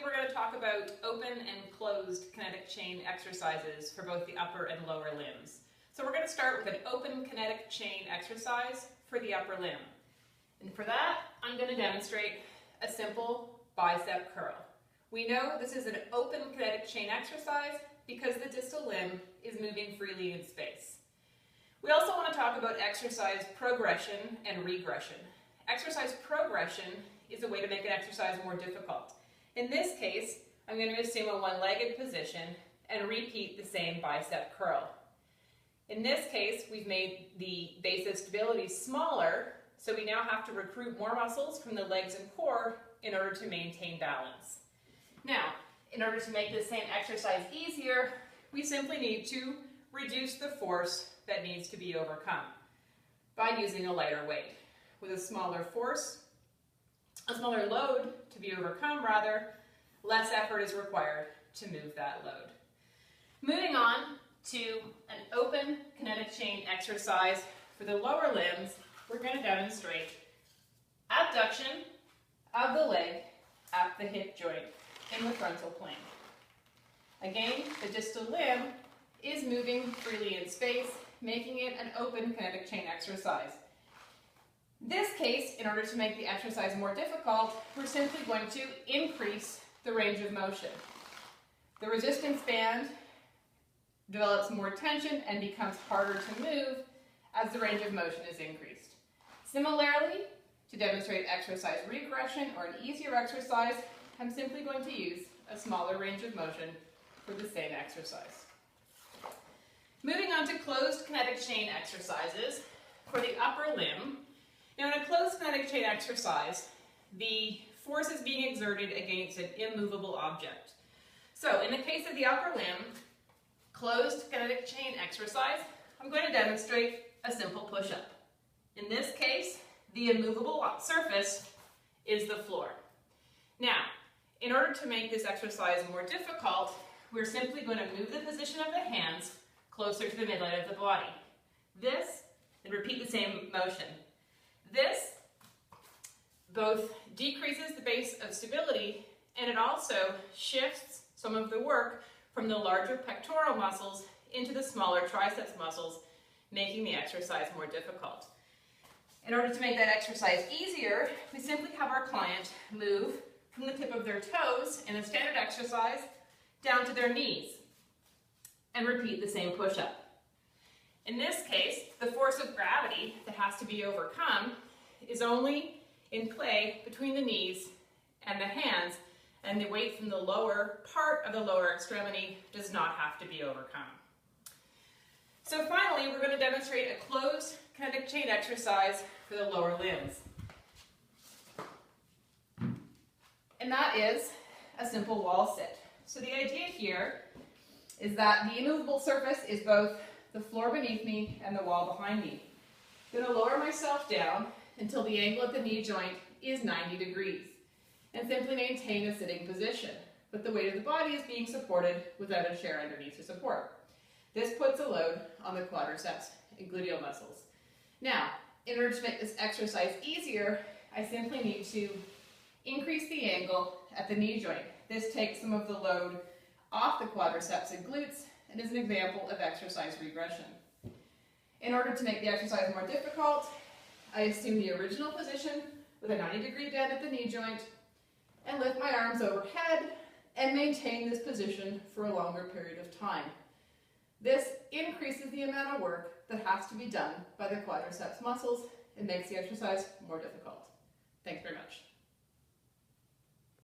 we're going to talk about open and closed kinetic chain exercises for both the upper and lower limbs. So we're going to start with an open kinetic chain exercise for the upper limb. And for that, I'm going to demonstrate a simple bicep curl. We know this is an open kinetic chain exercise because the distal limb is moving freely in space. We also want to talk about exercise progression and regression. Exercise progression is a way to make an exercise more difficult. In this case, I'm going to assume a one-legged position and repeat the same bicep curl. In this case, we've made the base of stability smaller, so we now have to recruit more muscles from the legs and core in order to maintain balance. Now, in order to make this same exercise easier, we simply need to reduce the force that needs to be overcome by using a lighter weight. With a smaller load to be overcome, less effort is required to move that load. Moving on to an open kinetic chain exercise for the lower limbs, we're going to demonstrate abduction of the leg at the hip joint in the frontal plane. Again, the distal limb is moving freely in space, making it an open kinetic chain exercise. In this case, in order to make the exercise more difficult, we're simply going to increase the range of motion. The resistance band develops more tension and becomes harder to move as the range of motion is increased. Similarly, to demonstrate exercise regression or an easier exercise, I'm simply going to use a smaller range of motion for the same exercise. Moving on to closed kinetic chain exercises for the upper limb. Now, in a closed kinetic chain exercise, the force is being exerted against an immovable object. So, in the case of the upper limb, closed kinetic chain exercise, I'm going to demonstrate a simple push-up. In this case, the immovable surface is the floor. Now, in order to make this exercise more difficult, we're simply going to move the position of the hands closer to the midline of the body. This, and repeat the same motion. This both decreases the base of stability and it also shifts some of the work from the larger pectoral muscles into the smaller triceps muscles, making the exercise more difficult. In order to make that exercise easier, we simply have our client move from the tip of their toes in a standard exercise down to their knees and repeat the same push-up. In this case, the force of gravity that has to be overcome is only in play between the knees and the hands, and the weight from the lower part of the lower extremity does not have to be overcome. So finally, we're going to demonstrate a closed kinetic chain exercise for the lower limbs. And that is a simple wall sit. So the idea here is that the immovable surface is both the floor beneath me and the wall behind me. I'm going to lower myself down until the angle at the knee joint is 90 degrees and simply maintain a sitting position, but the weight of the body is being supported without a chair underneath to support. This puts a load on the quadriceps and gluteal muscles. Now, in order to make this exercise easier, I simply need to increase the angle at the knee joint. This takes some of the load off the quadriceps and glutes and is an example of exercise regression. In order to make the exercise more difficult, I assume the original position with a 90-degree bend at the knee joint and lift my arms overhead and maintain this position for a longer period of time. This increases the amount of work that has to be done by the quadriceps muscles and makes the exercise more difficult. Thanks very much.